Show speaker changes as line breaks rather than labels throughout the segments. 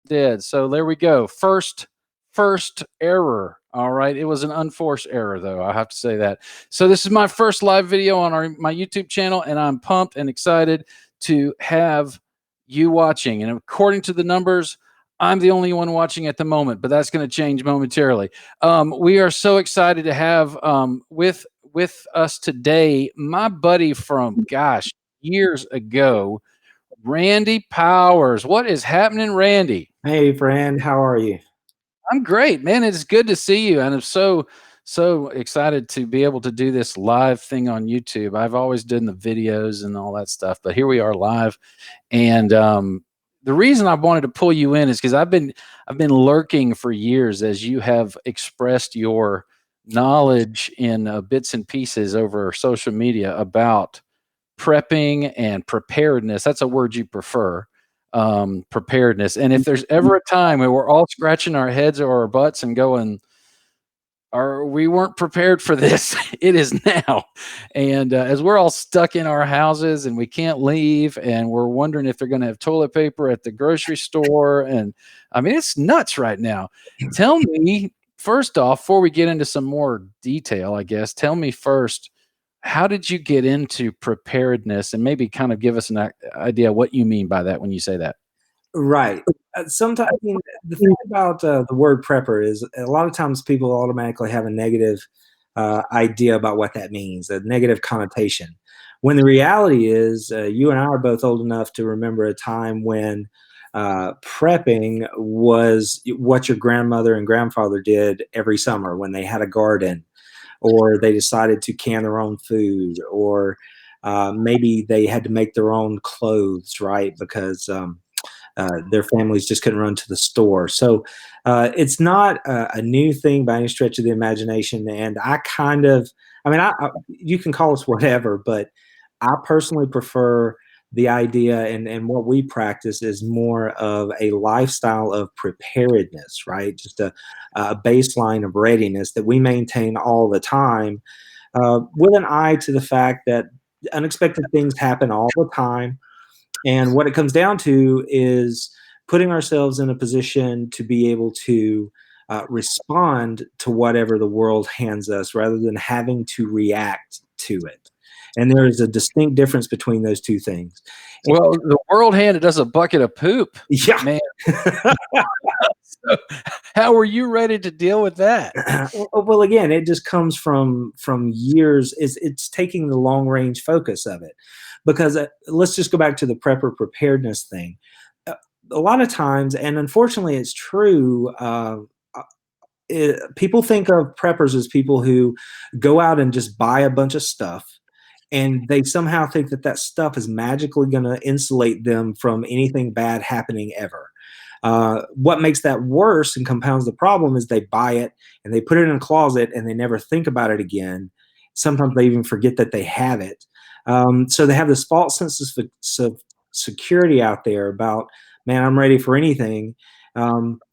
Did. So there we go. First error. All right. It was an unforced error though. I have to say that. So this is my first live video on my YouTube channel, and I'm pumped and excited to have you watching. And according to the numbers, I'm the only one watching at the moment, but that's going to change momentarily. We are so excited to have with us today my buddy from years ago, Randy Powers. What is happening, Randy?
Hey, friend, how are you?
I'm great, man. It's good to see you, and I'm so excited to be able to do this live thing on YouTube. I've always done the videos and all that stuff, but here we are live. And the reason I wanted to pull you in is because I've been lurking for years as you have expressed your knowledge in bits and pieces over social media about prepping and preparedness. That's a word you prefer, preparedness. And if there's ever a time where we're all scratching our heads or our butts and going, we weren't prepared for this, it is now. And as we're all stuck in our houses and we can't leave, and we're wondering if they're going to have toilet paper at the grocery store, and I mean, it's nuts right now. Tell me, first off, before we get into some more detail, I guess, tell me first, how did you get into preparedness, and maybe kind of give us an idea what you mean by that when you say that?
Right. Sometimes the thing about the word prepper is a lot of times people automatically have a negative idea about what that means, a negative connotation. When the reality is, you and I are both old enough to remember a time when prepping was what your grandmother and grandfather did every summer when they had a garden, or they decided to can their own food, or maybe they had to make their own clothes, right? Because their families just couldn't run to the store. So it's not a new thing by any stretch of the imagination. And you can call us whatever, but I personally prefer the idea, and what we practice is more of a lifestyle of preparedness, right? Just a baseline of readiness that we maintain all the time, with an eye to the fact that unexpected things happen all the time. And what it comes down to is putting ourselves in a position to be able to respond to whatever the world hands us rather than having to react to it. And there is a distinct difference between those two things.
Well, the world handed us a bucket of poop.
Yeah.
Man. So how were you ready to deal with that?
Well, again, it just comes from years. It's taking the long range focus of it, because let's just go back to the prepper preparedness thing. A lot of times, and unfortunately, it's true. People think of preppers as people who go out and just buy a bunch of stuff, and they somehow think that that stuff is magically going to insulate them from anything bad happening ever. What makes that worse and compounds the problem is they buy it and they put it in a closet and they never think about it again. Sometimes they even forget that they have it. So they have this false sense of security out there about, man, I'm ready for anything.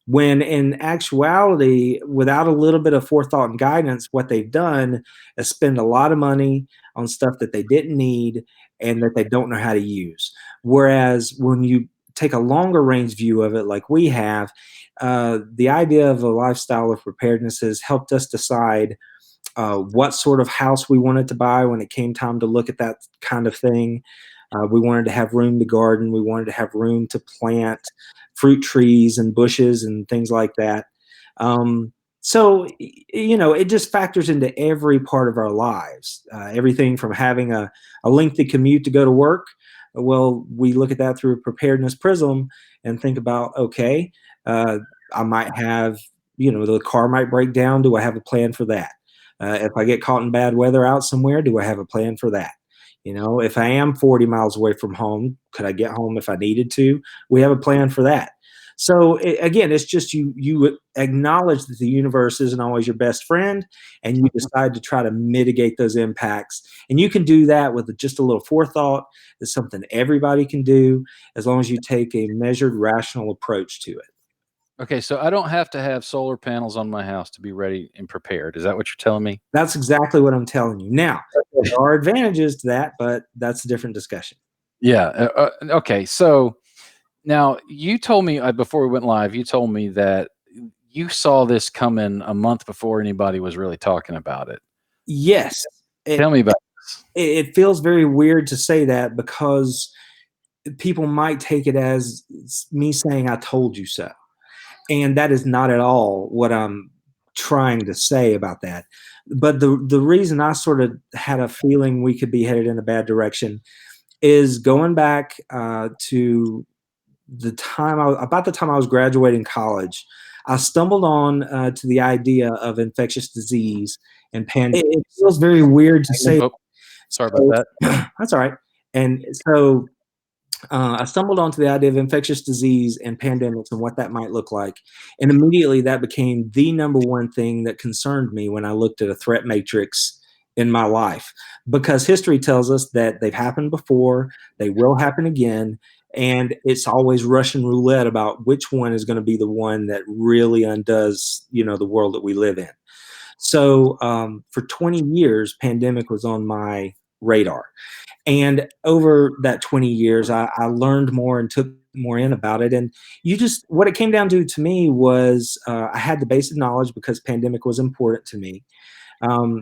When in actuality, without a little bit of forethought and guidance, what they've done is spend a lot of money on stuff that they didn't need and that they don't know how to use. Whereas when you take a longer range view of it, like we have, the idea of a lifestyle of preparedness has helped us decide what sort of house we wanted to buy when it came time to look at that kind of thing. We wanted to have room to garden. We wanted to have room to plant fruit trees and bushes and things like that. So, it just factors into every part of our lives. Everything from having a lengthy commute to go to work. Well, we look at that through a preparedness prism and think about, okay, I might have, the car might break down. Do I have a plan for that? If I get caught in bad weather out somewhere, do I have a plan for that? If I am 40 miles away from home, could I get home if I needed to? We have a plan for that. So again, it's just you acknowledge that the universe isn't always your best friend, and you decide to try to mitigate those impacts. And you can do that with just a little forethought. It's something everybody can do as long as you take a measured, rational approach to it.
Okay, so I don't have to have solar panels on my house to be ready and prepared. Is that what you're telling me?
That's exactly what I'm telling you. Now, there are advantages to that, but that's a different discussion.
Yeah. Okay. So now you told me before we went live, you told me that you saw this coming a month before anybody was really talking about it.
Yes, it,
Tell me about this.
it feels very weird to say that because people might take it as me saying, I told you so. And that is not at all what I'm trying to say about that. But the reason I sort of had a feeling we could be headed in a bad direction is going back to about the time I was graduating college. I stumbled on to the idea of infectious disease and pandemic. It feels very weird to say.
Oh, sorry about
So,
that.
that's all right. And so I stumbled onto the idea of infectious disease and pandemics and what that might look like. And immediately that became the number one thing that concerned me when I looked at a threat matrix in my life. Because history tells us that they've happened before, they will happen again, and it's always Russian roulette about which one is going to be the one that really undoes, the world that we live in. So for 20 years, pandemic was on my radar. And over that 20 years, I learned more and took more in about it. And what it came down to me was I had the basic knowledge because pandemic was important to me.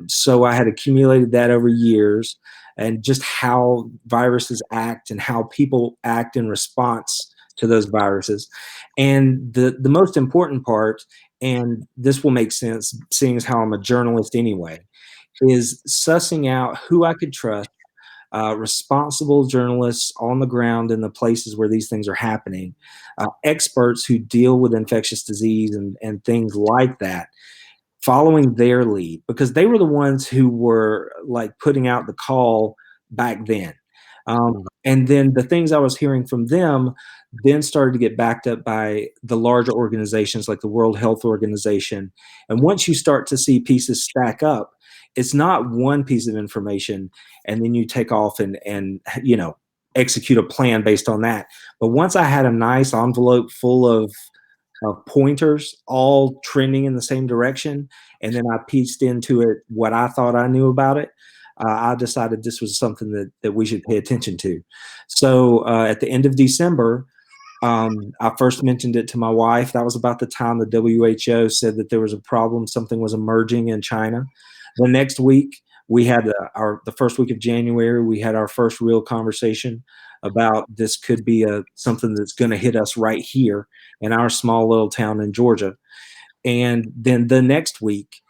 So I had accumulated that over years and just how viruses act and how people act in response to those viruses. And the most important part, and this will make sense seeing as how I'm a journalist anyway, is sussing out who I could trust, responsible journalists on the ground in the places where these things are happening, experts who deal with infectious disease and things like that, following their lead because they were the ones who were like putting out the call back then. And then the things I was hearing from them then started to get backed up by the larger organizations like the World Health Organization. And once you start to see pieces stack up, it's not one piece of information and then you take off and execute a plan based on that. But once I had a nice envelope full of pointers all trending in the same direction, and then I pieced into it what I thought I knew about it, I decided this was something that we should pay attention to. So at the end of December, I first mentioned it to my wife. That was about the time the WHO said that there was a problem, something was emerging in China. The next week, we had the first week of January, we had our first real conversation about this could be something that's going to hit us right here in our small little town in Georgia. And then the next week,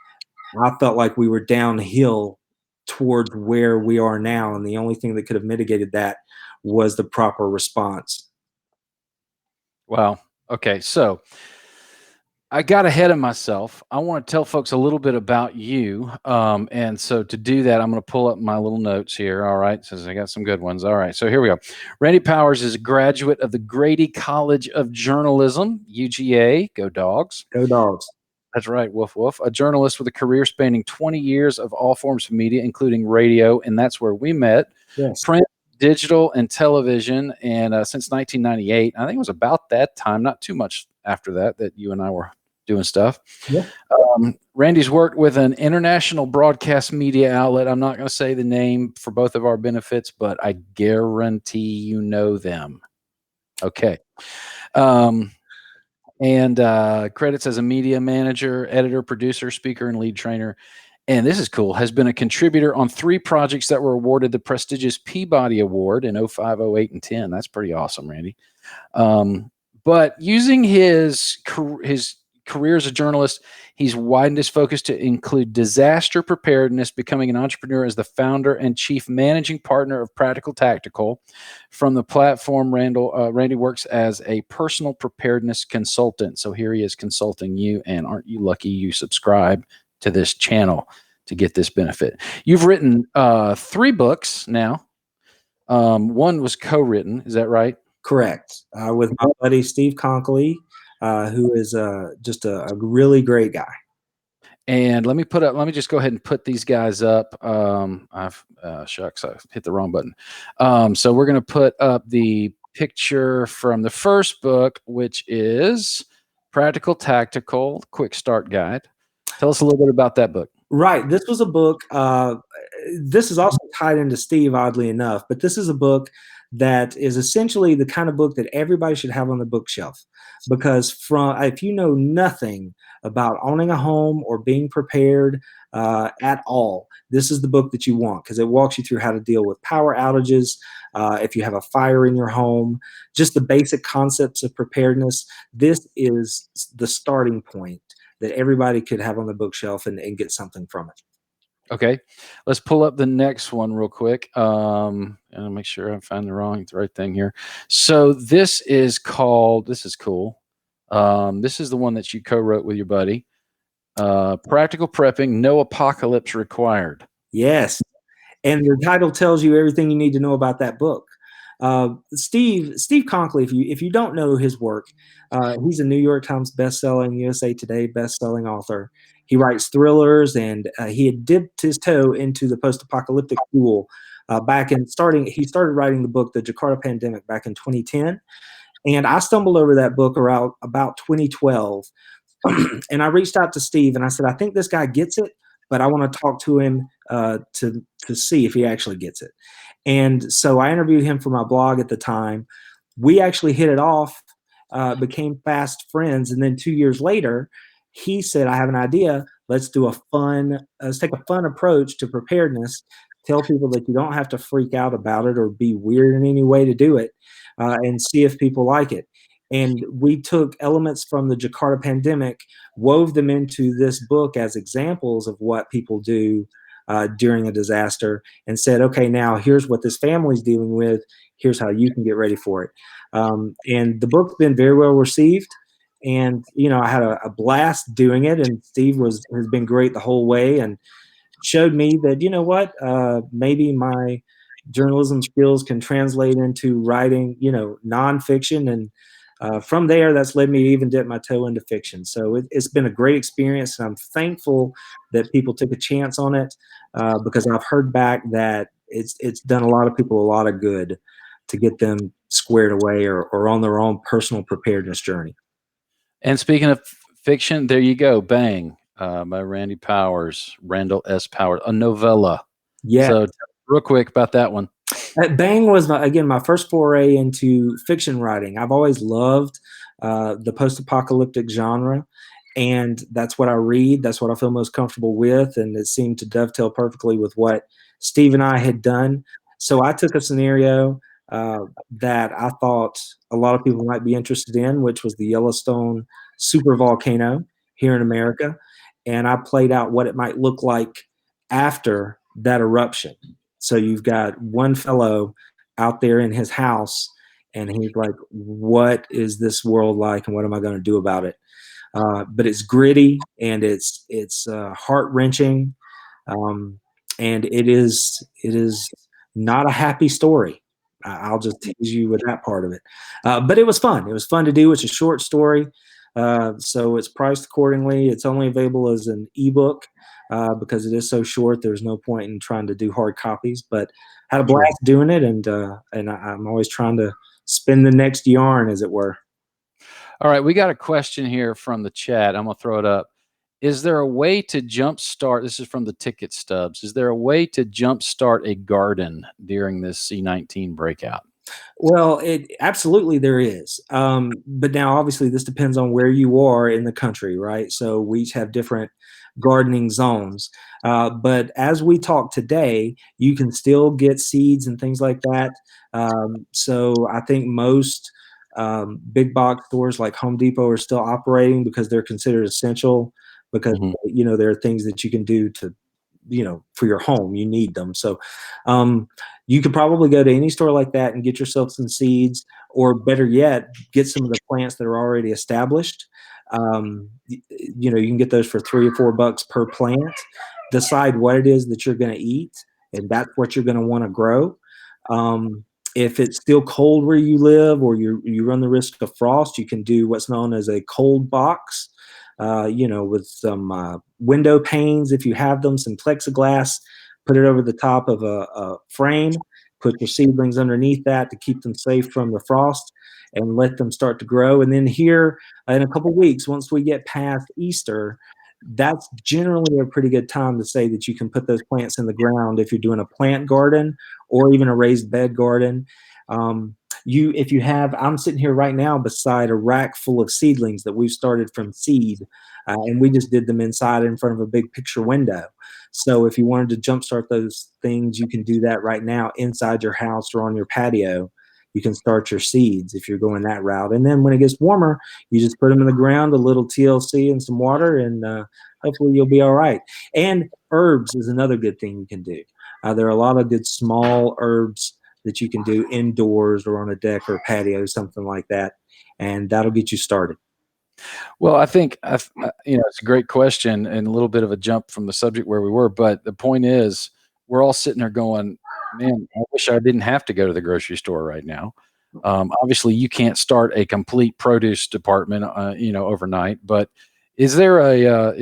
I felt like we were downhill towards where we are now. And the only thing that could have mitigated that was the proper response.
Wow. Okay. So I got ahead of myself. I want to tell folks a little bit about you. And so to do that, I'm going to pull up my little notes here. All right. Since I got some good ones. All right. So here we go. Randy Powers is a graduate of the Grady College of Journalism, UGA. Go Dogs.
Go Dogs.
That's right. Woof, woof. A journalist with a career spanning 20 years of all forms of media, including radio. And that's where we met.
Yes.
Print, digital, and television. And since 1998, I think it was about that time, not too much after that you and I were doing stuff.
Yeah.
Randy's worked with an international broadcast media outlet. I'm not going to say the name for both of our benefits, but I guarantee you know them. Okay. And credits as a media manager, editor, producer, speaker, and lead trainer. And this is cool, has been a contributor on 3 projects that were awarded the prestigious Peabody Award in 05, 08, and 10. That's pretty awesome, Randy. But using his career as a journalist, he's widened his focus to include disaster preparedness, becoming an entrepreneur as the founder and chief managing partner of Practical Tactical. From the platform, Randy works as a personal preparedness consultant. So here he is consulting you, and aren't you lucky you subscribe to this channel to get this benefit? You've written 3 books now. One was co-written. Is that right?
Correct. With my buddy Steve Conkley. who is just a really great guy.
And let me just go ahead and put these guys up. Shucks, I hit the wrong button. So we're going to put up the picture from the first book, which is Practical Tactical Quick Start Guide. Tell us a little bit about that book.
Right. This was a book. This is also tied into Steve, oddly enough, but this is a book that is essentially the kind of book that everybody should have on the bookshelf. Because if you know nothing about owning a home or being prepared at all, this is the book that you want, because it walks you through how to deal with power outages, if you have a fire in your home, just the basic concepts of preparedness. This is the starting point that everybody could have on the bookshelf and get something from it.
Okay, let's pull up the next one real quick. And I'll make sure I find the right thing here. So this is called, this is cool. This is the one that you co-wrote with your buddy. Practical Prepping, No Apocalypse Required.
Yes. And the title tells you everything you need to know about that book. Steve Conklin, if you don't know his work, he's a New York Times bestselling, USA Today bestselling author. He writes thrillers, and he had dipped his toe into the post-apocalyptic pool he started writing the book, The Jakarta Pandemic, back in 2010. And I stumbled over that book around about 2012. And I reached out to Steve and I said, I think this guy gets it, but I want to talk to him to see if he actually gets it. And so I interviewed him for my blog at the time. We actually hit it off, became fast friends. And then 2 years later, he said, I have an idea. Let's take a fun approach to preparedness. Tell people that you don't have to freak out about it or be weird in any way to do it, and see if people like it. And we took elements from the Jakarta pandemic, wove them into this book as examples of what people do during a disaster, and said, okay, now here's what this family's dealing with. Here's how you can get ready for it. And the book's been very well received. And, I had a blast doing it. And Steve has been great the whole way and showed me that, maybe my journalism skills can translate into writing, nonfiction. And from there, that's led me to even dip my toe into fiction. So it's been a great experience, and I'm thankful that people took a chance on it, because I've heard back that it's done a lot of people a lot of good to get them squared away or on their own personal preparedness journey.
And speaking of fiction, there you go, Bang, by Randy Powers, Randall S. Powers, a novella.
Yeah.
So real quick about that one.
Bang was my first foray into fiction writing. I've always loved the post-apocalyptic genre, and that's what I read. That's what I feel most comfortable with, and it seemed to dovetail perfectly with what Steve and I had done. So I took a scenario that I thought a lot of people might be interested in, which was the Yellowstone supervolcano here in America, and I played out what it might look like after that eruption. So you've got one fellow out there in his house, and he's like, what is this world like, and what am I going to do about it? But it's gritty, and it's heart-wrenching, and it is not a happy story. I'll just tease you with that part of it. But it was fun. It was fun to do. It's a short story, so it's priced accordingly. It's only available as an ebook. Because it is so short, there's no point in trying to do hard copies. But had a blast doing it, and I'm always trying to spin the next yarn, as it were.
All right, we got a question here from the chat. I'm gonna throw it up. Is there a way to jumpstart? This is from the ticket stubs. Is there a way to jumpstart a garden during this C-19 breakout?
Well, absolutely there is. But now, obviously, this depends on where you are in the country, right? So we each have different gardening zones. But as we talk today, you can still get seeds and things like that. So I think most big box stores like Home Depot are still operating because they're considered essential, because there are things that you can do to for your home. You need them. So you could probably go to any store like that and get yourself some seeds, or better yet, get some of the plants that are already established. You can get those for $3 or $4 per plant. Decide what it is that you're going to eat, and that's what you're going to want to grow. If it's still cold where you live, or you run the risk of frost, you can do what's known as a cold box, with some window panes if you have them, some plexiglass. Put it over the top of a frame. Put your seedlings underneath that to keep them safe from the frost, and let them start to grow. And then here in a couple weeks, once we get past Easter, that's generally a pretty good time to say that you can put those plants in the ground if you're doing a plant garden or even a raised bed garden. If you have, I'm sitting here right now beside a rack full of seedlings that we've started from seed, and we just did them inside in front of a big picture window. So if you wanted to jumpstart those things, you can do that right now inside your house or on your patio. You can start your seeds if you're going that route. And then when it gets warmer, you just put them in the ground, a little TLC and some water, and hopefully you'll be all right. And herbs is another good thing you can do. There are a lot of good small herbs that you can do indoors or on a deck or patio, something like that, and that'll get you started.
Well, I think it's a great question and a little bit of a jump from the subject where we were, but the point is, we're all sitting there going, "Man, I wish I didn't have to go to the grocery store right now." Obviously, you can't start a complete produce department, overnight. But is there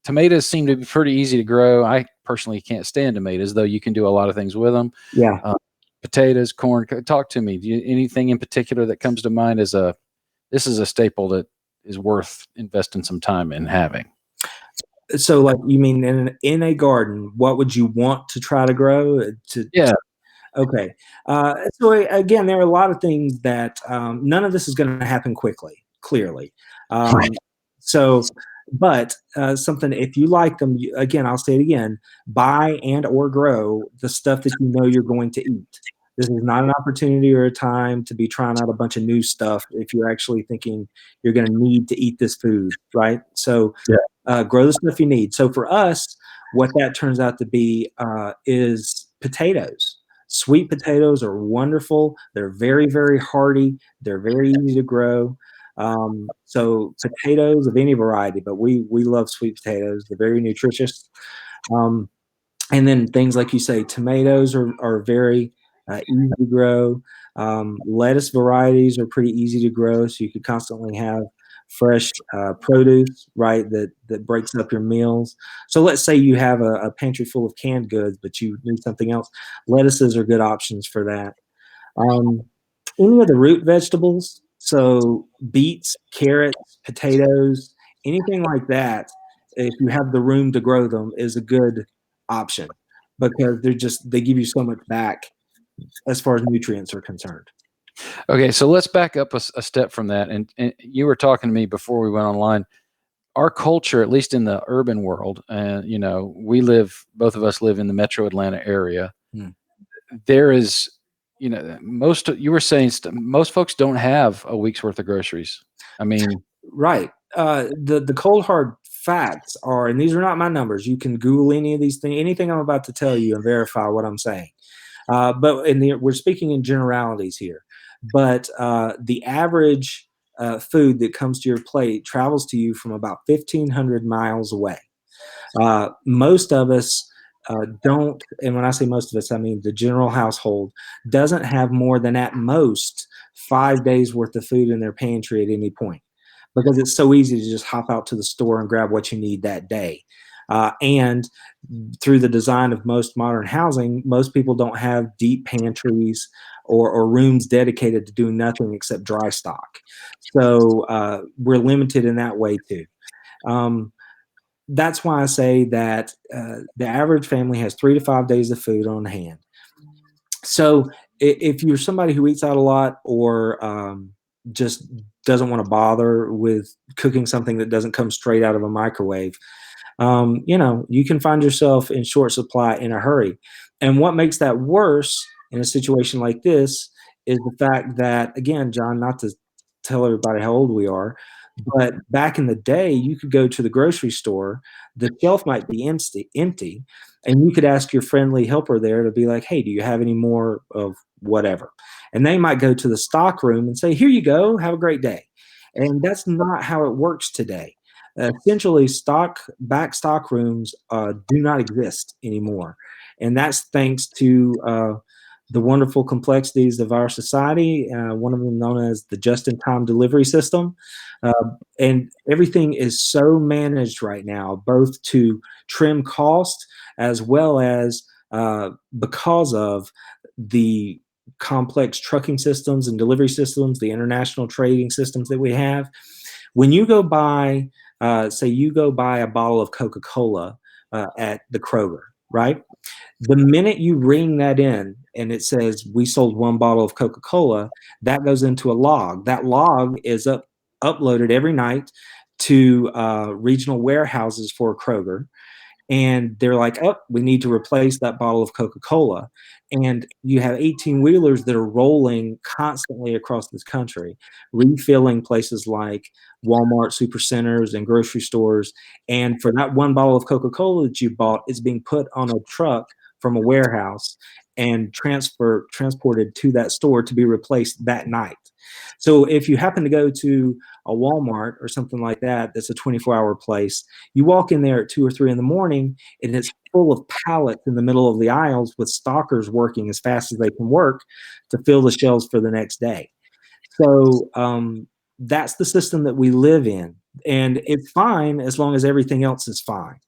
tomatoes seem to be pretty easy to grow. I personally can't stand tomatoes, though you can do a lot of things with them.
Yeah.
Uh, Potatoes, corn. Talk to me. Anything in particular that comes to mind as this is a staple that is worth investing some time in having?
So, like, you mean in a garden, what would you want to try to grow?
Yeah.
Okay. So again, there are a lot of things that none of this is going to happen quickly, clearly.
Right.
Um, so, but something, if you like them, again, I'll say it again, buy and or grow the stuff that you know you're going to eat. This is not an opportunity or a time to be trying out a bunch of new stuff if you're actually thinking you're going to need to eat this food, right? So
Yeah.
grow the stuff you need. So for us, what that turns out to be is potatoes. Sweet potatoes are wonderful. They're very, very hardy. They're very easy to grow. So potatoes of any variety, but we love sweet potatoes. They're very nutritious. Um, and then things like you say, tomatoes are very easy to grow. Lettuce varieties are pretty easy to grow, so you could constantly have fresh produce, right? That breaks up your meals. So let's say you have a pantry full of canned goods, but you need something else. Lettuces are good options for that. Um, any of the root vegetables, so beets, carrots, potatoes, anything like that, if you have the room to grow them, is a good option because they give you so much back as far as nutrients are concerned.
Okay, so let's back up a step from that. And you were talking to me before we went online. Our culture, at least in the urban world, and both of us live in the Metro Atlanta area.
Hmm.
There is, you were saying most folks don't have a week's worth of groceries. I mean,
Right. The cold hard facts are, and these are not my numbers. You can Google any of these things, anything I'm about to tell you, and verify what I'm saying. We're speaking in generalities here. But the average food that comes to your plate travels to you from about 1,500 miles away. Most of us don't, and when I say most of us, I mean the general household doesn't have more than at most 5 days worth of food in their pantry at any point because it's so easy to just hop out to the store and grab what you need that day. And through the design of most modern housing, most people don't have deep pantries or rooms dedicated to doing nothing except dry stock. So we're limited in that way too. Um, that's why I say that the average family has 3 to 5 days of food on hand. So if you're somebody who eats out a lot or just doesn't want to bother with cooking something that doesn't come straight out of a microwave, you can find yourself in short supply in a hurry. And what makes that worse in a situation like this is the fact that, again, John, not to tell everybody how old we are, but back in the day, you could go to the grocery store, the shelf might be empty, and you could ask your friendly helper there to be like, hey, do you have any more of whatever? And they might go to the stock room and say, here you go, have a great day. And that's not how it works today. Essentially, back stock rooms do not exist anymore, and that's thanks to the wonderful complexities of our society, one of them known as the just-in-time delivery system. Uh, and everything is so managed right now, both to trim cost as well as because of the complex trucking systems and delivery systems, the international trading systems that we have. When you go buy, say, you go buy a bottle of Coca-Cola at the Kroger, right? The minute you ring that in and it says we sold one bottle of Coca-Cola, that goes into a log. That log is uploaded every night to regional warehouses for Kroger, and they're like, oh, we need to replace that bottle of Coca-Cola. And you have 18 wheelers that are rolling constantly across this country, refilling places like Walmart supercenters and grocery stores. And for that one bottle of Coca-Cola that you bought, it's being put on a truck from a warehouse and transported to that store to be replaced that night. So if you happen to go to a Walmart or something like that, that's a 24-hour place, you walk in there at 2 or 3 in the morning, and it's full of pallets in the middle of the aisles with stockers working as fast as they can work to fill the shelves for the next day. So that's the system that we live in, and it's fine as long as everything else is fine.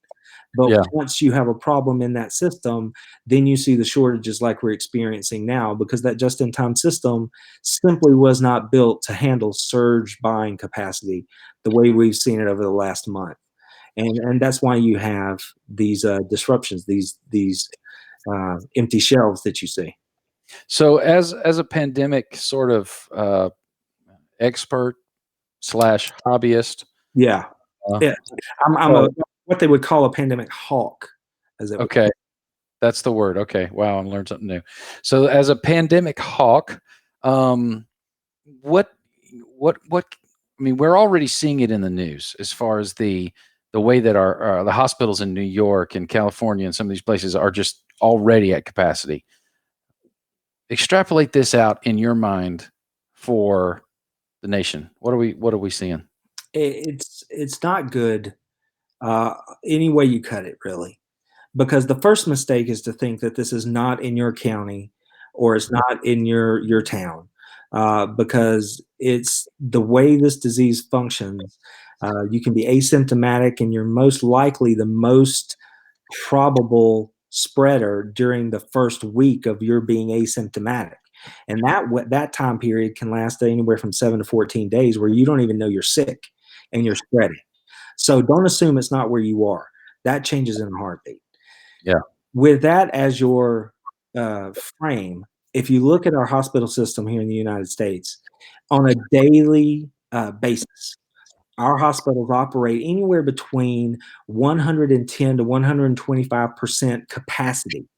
But
Yeah.
once you have a problem in that system, then you see the shortages like we're experiencing now, because that just-in-time system simply was not built to handle surge buying capacity the way we've seen it over the last month. And that's why you have these disruptions, these empty shelves that you see.
So as a pandemic sort of expert slash hobbyist,
Yeah,
uh,
yeah. I'm a
oh,
what they would call a pandemic hawk, as it would.
okay, that's the word. Okay, wow, I learned something new. So as a pandemic hawk, um, what what I mean, we're already seeing it in the news as far as the way that our the hospitals in New York and California and some of these places are just already at capacity. Extrapolate this out in your mind for the nation. What are we seeing?
It's not good uh, any way you cut it, really. Because the first mistake is to think that this is not in your county or it's not in your town, because it's the way this disease functions. You can be asymptomatic, and you're most likely the most probable spreader during the first week of your being asymptomatic. And that time period can last anywhere from 7 to 14 days, where you don't even know you're sick and you're spreading. So don't assume it's not where you are. That changes in a heartbeat.
Yeah.
With that as your frame, if you look at our hospital system here in the United States, on a daily basis, our hospitals operate anywhere between 110 to 125% capacity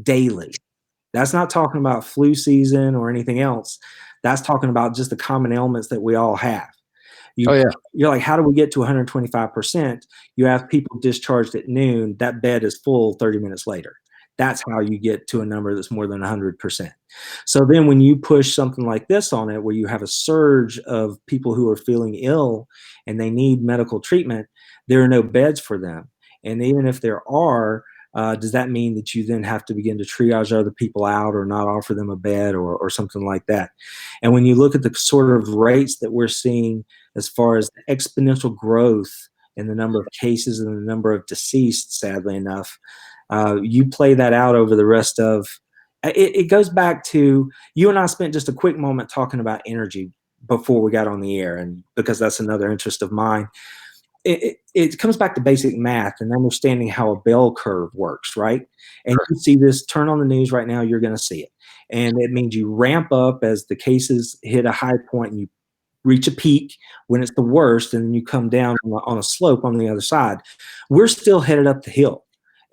daily. That's not talking about flu season or anything else. That's talking about just the common ailments that we all have.
Oh
You
yeah.
you're like, how do we get to 125%? You have people discharged at noon, that bed is full 30 minutes later. That's how you get to a number that's more than 100%. So then when you push something like this on it, where you have a surge of people who are feeling ill and they need medical treatment, there are no beds for them. And even if there are, does that mean that you then have to begin to triage other people out or not offer them a bed or something like that? And when you look at the sort of rates that we're seeing as far as exponential growth in the number of cases and the number of deceased, sadly enough, you play that out over the rest of it goes back to, you and I spent just a quick moment talking about energy before we got on the air, and because that's another interest of mine. It comes back to basic math and understanding how a bell curve works, right? And you see this, turn on the news right now, you're going to see it. And it means you ramp up as the cases hit a high point, and you reach a peak when it's the worst, and then you come down on a slope on the other side. We're still headed up the hill,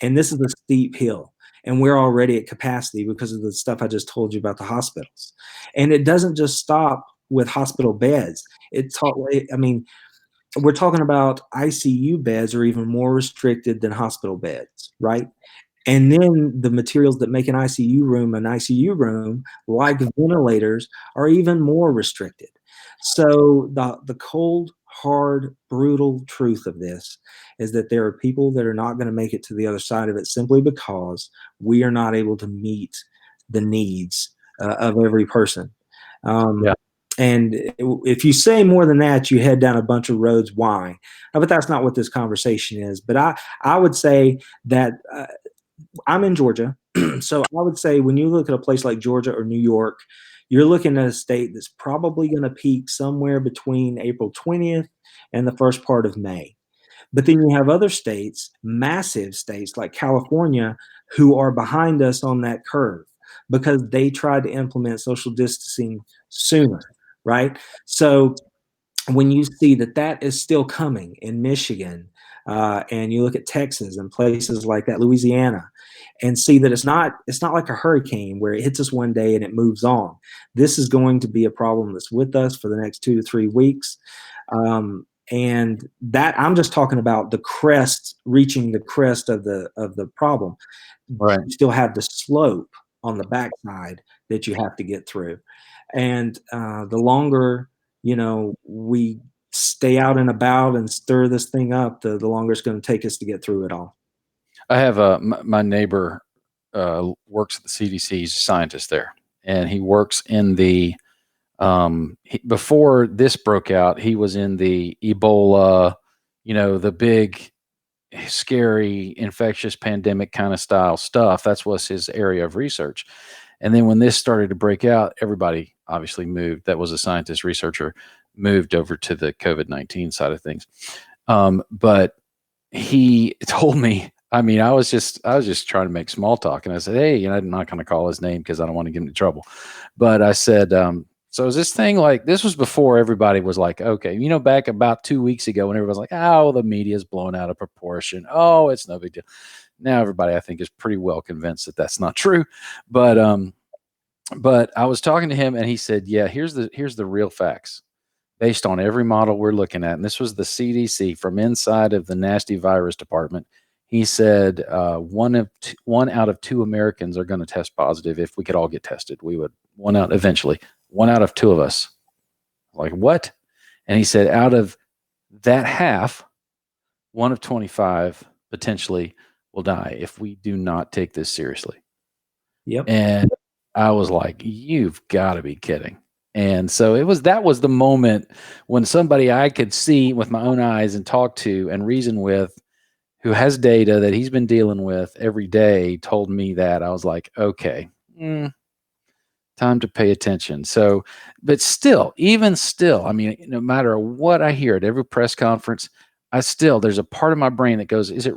and this is a steep hill, and we're already at capacity because of the stuff I just told you about the hospitals. And it doesn't just stop with hospital beds. I mean, we're talking about ICU beds are even more restricted than hospital beds, right? And then the materials that make an ICU room, like ventilators, are even more restricted. So the cold, hard, brutal truth of this is that there are people that are not going to make it to the other side of it simply because we are not able to meet the needs of every person.
Yeah.
And if you say more than that, you head down a bunch of roads. Why? But that's not what this conversation is. But I would say that I'm in Georgia. So I would say when you look at a place like Georgia or New York, you're looking at a state that's probably going to peak somewhere between April 20th and the first part of May. But then you have other states, massive states like California, who are behind us on that curve because they tried to implement social distancing sooner, right? So when you see that that is still coming in Michigan, and you look at Texas and places like that, Louisiana, and see that it's not like a hurricane where it hits us one day and it moves on. This is going to be a problem that's with us for the next 2 to 3 weeks. And that I'm just talking about the crest, reaching the crest of the problem.
Right.
You still have the slope on the backside that you have to get through, and the longer we stay out and about and stir this thing up, the longer it's going to take us to get through it all.
I have my neighbor works at the CDC. He's a scientist there, and he works in the before this broke out, he was in the Ebola, the big, scary, infectious pandemic kind of style stuff. That's was his area of research. And then when this started to break out, everybody obviously moved. That was a scientist researcher moved over to the COVID-19 side of things. But he told me, I mean, I was just trying to make small talk, and I said, "Hey, I'm not going to call his name because I don't want to get him in trouble." But I said, "So is this thing like this was before everybody was like, okay, back about 2 weeks ago when everybody was like, oh, the media's blown out of proportion. Oh, it's no big deal." Now everybody, I think, is pretty well convinced that that's not true. But I was talking to him, and he said, "Yeah, here's the real facts." Based on every model we're looking at, and this was the CDC from inside of the nasty virus department. He said one out of two Americans are going to test positive. If we could all get tested, we would eventually. One out of two of us. Like what? And he said out of that half, one of 25 potentially will die if we do not take this seriously.
Yep.
And I was like, you've got to be kidding. And so that was the moment when somebody I could see with my own eyes and talk to and reason with, who has data that he's been dealing with every day, told me that. I was like, okay, time to pay attention. So, but still, even still, I mean, no matter what I hear at every press conference, there's a part of my brain that goes, is it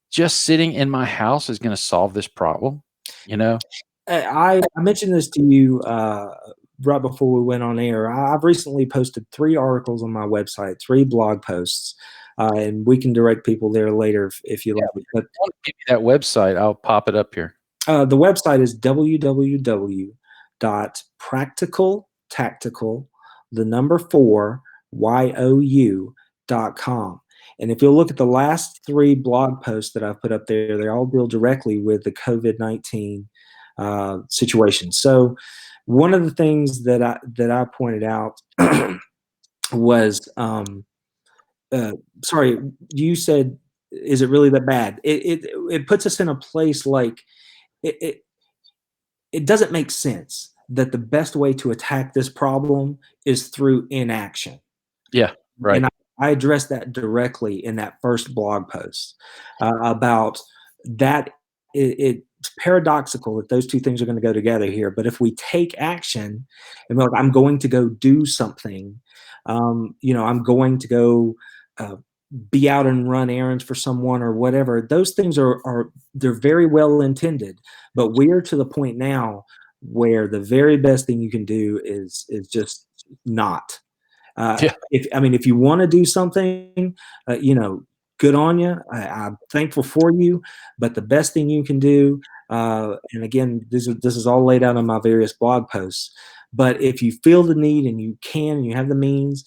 just sitting in my house is going to solve this problem? You know?
I mentioned this to you right before we went on air. I've recently posted 3 articles on my website, 3 blog posts, and we can direct people there later if you like. But
Want to give me that website? I'll pop it up here.
the website is www.practicaltactical, the number 4, YOU.com. And if you'll look at the last 3 blog posts that I've put up there, they all deal directly with the COVID-19 situation. So one of the things that I pointed out was, sorry, you said, is it really that bad? It puts us in a place like it it doesn't make sense that the best way to attack this problem is through inaction.
Yeah, right.
And I addressed that directly in that first blog post about that. It's paradoxical that those two things are going to go together here. But if we take action and we're like, I'm going to go do something, I'm going to go be out and run errands for someone or whatever. Those things they're very well intended, but we're to the point now where the very best thing you can do is just not.
Yeah.
If you want to do something, good on you. I'm thankful for you, but the best thing you can do, and again, this is all laid out on my various blog posts. But if you feel the need and you can, and you have the means,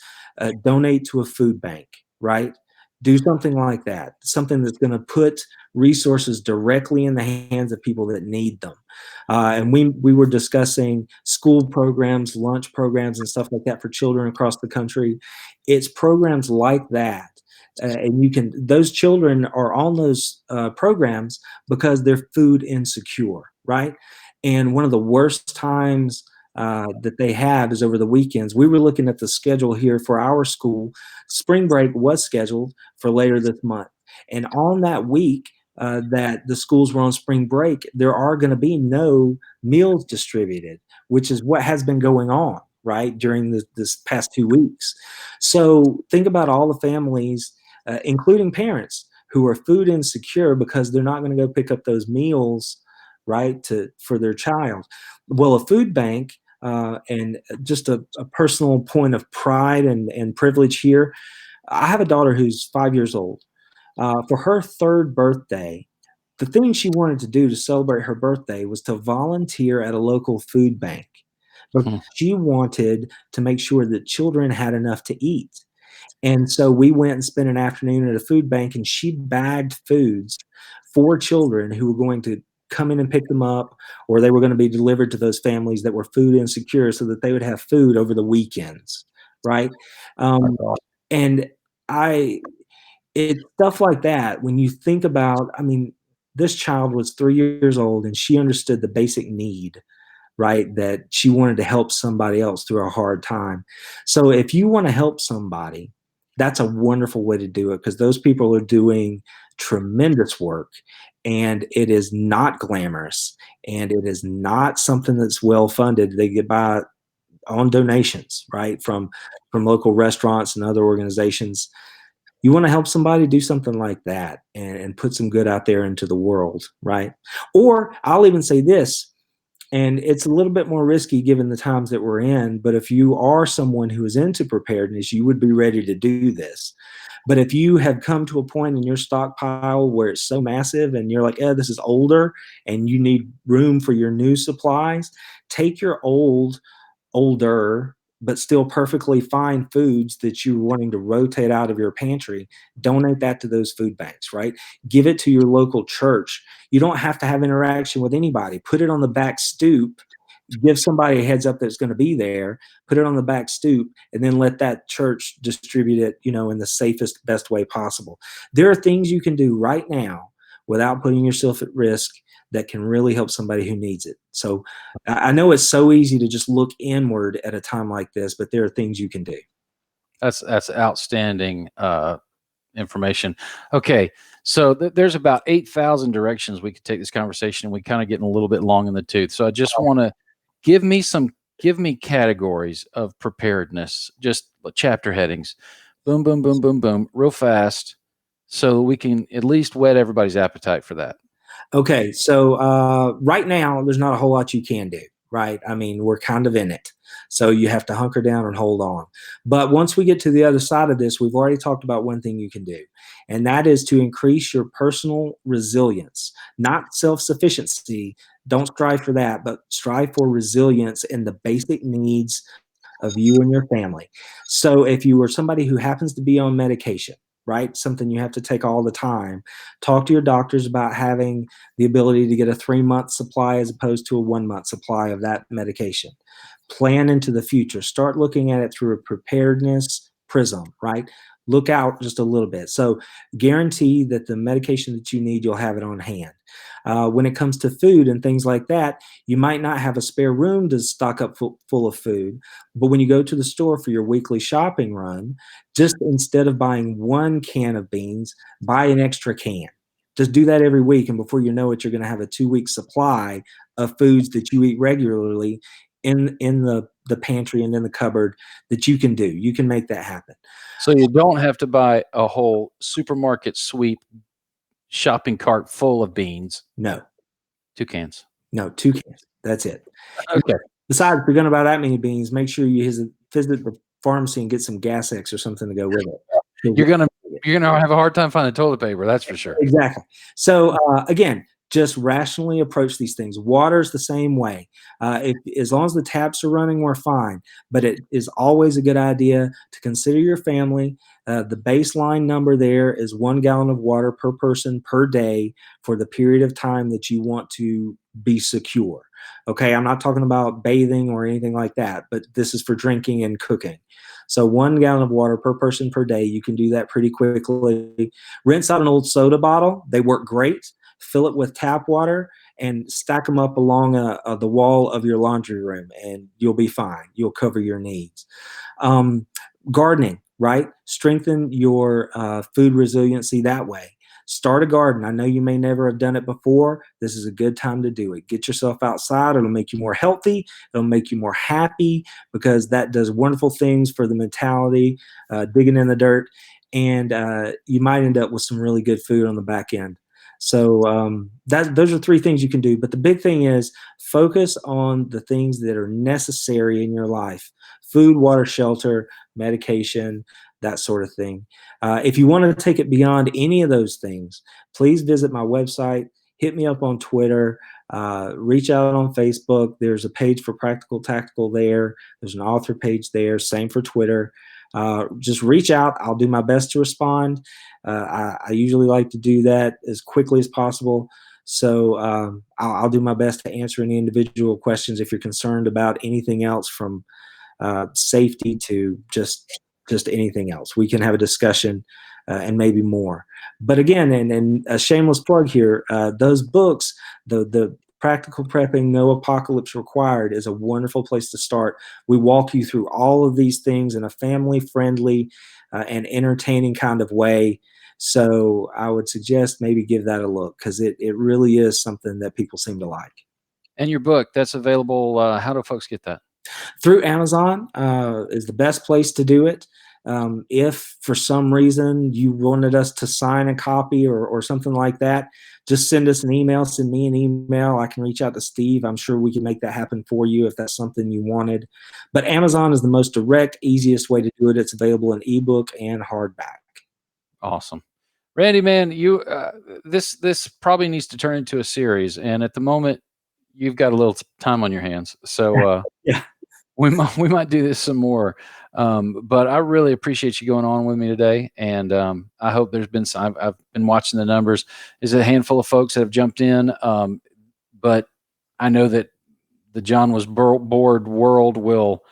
donate to a food bank, right? Do something like that, something that's going to put resources directly in the hands of people that need them. And we were discussing school programs, lunch programs, and stuff like that for children across the country. It's programs like that, and those children are on those programs because they're food insecure, right? And one of the worst times that they have is over the weekends. We were looking at the schedule here for our school. Spring break was scheduled for later this month. And on that week that the schools were on spring break, there are going to be no meals distributed, which is what has been going on, right, during this past 2 weeks. So think about all the families, including parents, who are food insecure because they're not going to go pick up those meals, right, for their child. Well, a food bank, and just a personal point of pride and privilege here. I have a daughter who's 5 years old. For her third birthday, the thing she wanted to do to celebrate her birthday was to volunteer at a local food bank. But
Hmm.
she wanted to make sure that children had enough to eat. And so we went and spent an afternoon at a food bank, and she bagged foods for children who were going to come in and pick them up, or they were going to be delivered to those families that were food insecure so that they would have food over the weekends, right?
That's
Um,
awesome.
and I, it's stuff like that when you think about, I mean, this child was 3 years old and she understood the basic need, right? That she wanted to help somebody else through a hard time. So if you want to help somebody, that's a wonderful way to do it because those people are doing tremendous work, and it is not glamorous, and it is not something that's well funded. They get by on donations, right? From local restaurants and other organizations. You want to help somebody, do something like that and put some good out there into the world, right? Or I'll even say this, and it's a little bit more risky given the times that we're in. But if you are someone who is into preparedness, you would be ready to do this. But if you have come to a point in your stockpile where it's so massive and you're like, oh, this is older and you need room for your new supplies, take your older, but still perfectly fine foods that you're wanting to rotate out of your pantry, donate that to those food banks, right? Give it to your local church. You don't have to have interaction with anybody. Put it on the back stoop. Give somebody a heads up that's going to be there, put it on the back stoop, and then let that church distribute it, in the safest, best way possible. There are things you can do right now without putting yourself at risk that can really help somebody who needs it. So I know it's so easy to just look inward at a time like this, but there are things you can do.
That's outstanding information. Okay, so there's about 8,000 directions we could take this conversation, and we kind of getting a little bit long in the tooth. So I just want to give me give me categories of preparedness, just chapter headings. Boom, boom, boom, boom, boom, real fast, so we can at least whet everybody's appetite for that.
Okay, so right now, there's not a whole lot you can do, right? I mean, we're kind of in it. So you have to hunker down and hold on. But once we get to the other side of this, we've already talked about one thing you can do, and that is to increase your personal resilience, not self sufficiency. Don't strive for that, but strive for resilience in the basic needs of you and your family. So if you are somebody who happens to be on medication, right, something you have to take all the time, talk to your doctors about having the ability to get a 3 month supply as opposed to a 1 month supply of that medication. Plan into the future. Start looking at it through a preparedness prism, right? Look out just a little bit. So guarantee that the medication that you need, you'll have it on hand. When it comes to food and things like that, you might not have a spare room to stock up full of food. But when you go to the store for your weekly shopping run, just instead of buying 1 can of beans, buy an extra can. Just do that every week. And before you know it, you're going to have a 2 week supply of foods that you eat regularly in the pantry and in the cupboard that you can do. You can make that happen.
So you don't have to buy a whole supermarket sweep shopping cart full of beans.
No,
2 cans.
no, 2 cans. That's it.
Okay.
Besides, if you're going to buy that many beans, make sure you visit the pharmacy and get some Gas X or something to go with
You're
it.
gonna you're gonna have a hard time finding toilet paper, that's for sure.
Exactly. So again, just rationally approach these things. Water's the same way. As long as the taps are running, we're fine. But it is always a good idea to consider your family. The baseline number there is 1 gallon of water per person per day for the period of time that you want to be secure. Okay, I'm not talking about bathing or anything like that, but this is for drinking and cooking. So 1 gallon of water per person per day. You can do that pretty quickly. Rinse out an old soda bottle. They work great. Fill it with tap water and stack them up along the wall of your laundry room, and you'll be fine. You'll cover your needs. Um, Gardening, right? Strengthen your food resiliency that way. Start a garden. I know you may never have done it before. This is a good time to do it. Get yourself outside. It'll make you more healthy. It'll make you more happy, because that does wonderful things for the mentality, digging in the dirt. And you might end up with some really good food on the back end. So those are three things you can do. But the big thing is focus on the things that are necessary in your life: food, water, shelter, medication, that sort of thing. If you want to take it beyond any of those things, please visit my website, hit me up on Twitter, reach out on Facebook. There's a page for Practical Tactical there. There's an author page there. Same for Twitter. Just reach out. I'll do my best to respond. I usually like to do that as quickly as possible. So I'll do my best to answer any individual questions if you're concerned about anything else, from safety to just anything else. We can have a discussion and maybe more. But again, and a shameless plug here, those books, the Practical Prepping, No Apocalypse Required, is a wonderful place to start. We walk you through all of these things in a family-friendly and entertaining kind of way. So I would suggest maybe give that a look, because it really is something that people seem to like.
And your book, that's available. How do folks get that?
Through Amazon is the best place to do it. If for some reason you wanted us to sign a copy or something like that, just send us an email, send me an email. I can reach out to Steve. I'm sure we can make that happen for you if that's something you wanted. But Amazon is the most direct, easiest way to do it. It's available in ebook and hardback.
Awesome. Randy, man, you this probably needs to turn into a series, and at the moment you've got a little time on your hands. So
Yeah.
we might do this some more. But I really appreciate you going on with me today, and I hope there's been some. I've been watching the numbers. There's a handful of folks that have jumped in, but I know that the John was bored world will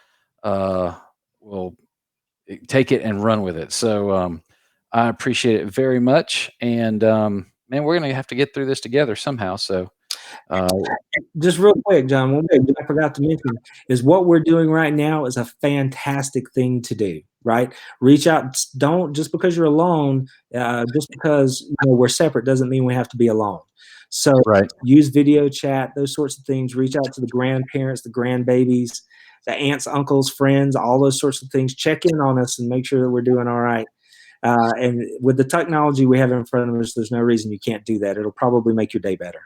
take it and run with it. So I appreciate it very much, and man, we're gonna have to get through this together somehow. So.
Just real quick, John, one thing I forgot to mention is what we're doing right now is a fantastic thing to do, right? Reach out. Don't, just because you're alone, just because we're separate doesn't mean we have to be alone. So
Right.
use video chat, those sorts of things. Reach out to the grandparents, the grandbabies, the aunts, uncles, friends, all those sorts of things. Check in on us and make sure that we're doing all right. And with the technology we have in front of us, there's no reason you can't do that. It'll probably make your day better.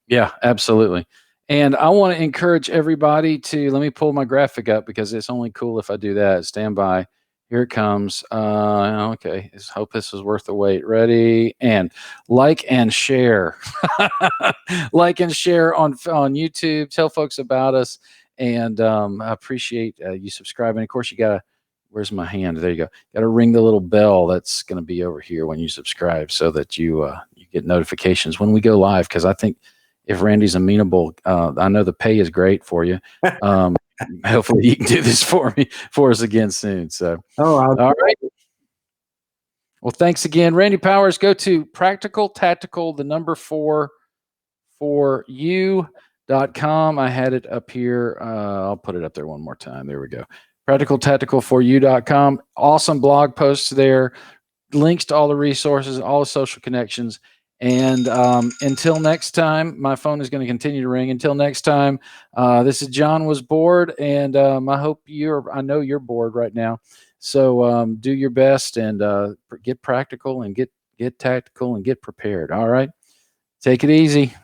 Yeah, absolutely. And I want to encourage everybody to, let me pull my graphic up because it's only cool if I do that. Stand by. Here it comes. Okay. Let's hope this is worth the wait. Ready? And like and share. Like and share on YouTube. Tell folks about us. And I appreciate you subscribing. Of course, you got to, where's my hand? There you go. Got to ring the little bell that's going to be over here when you subscribe, so that you get notifications when we go live. Because I think, if Randy's amenable, I know the pay is great for you. Hopefully you can do this for us again soon. So, all right. Well, thanks again, Randy Powers. Go to Practical Tactical, the number 4 for you.com. I had it up here. I'll put it up there one more time. There we go. PracticalTacticalForYou.com. Awesome blog posts there. Links to all the resources, all the social connections. And until next time, my phone is going to continue to ring. Until next time, this is John Was Bored, and I know you're bored right now. So do your best and get practical and get tactical and get prepared. All right, take it easy.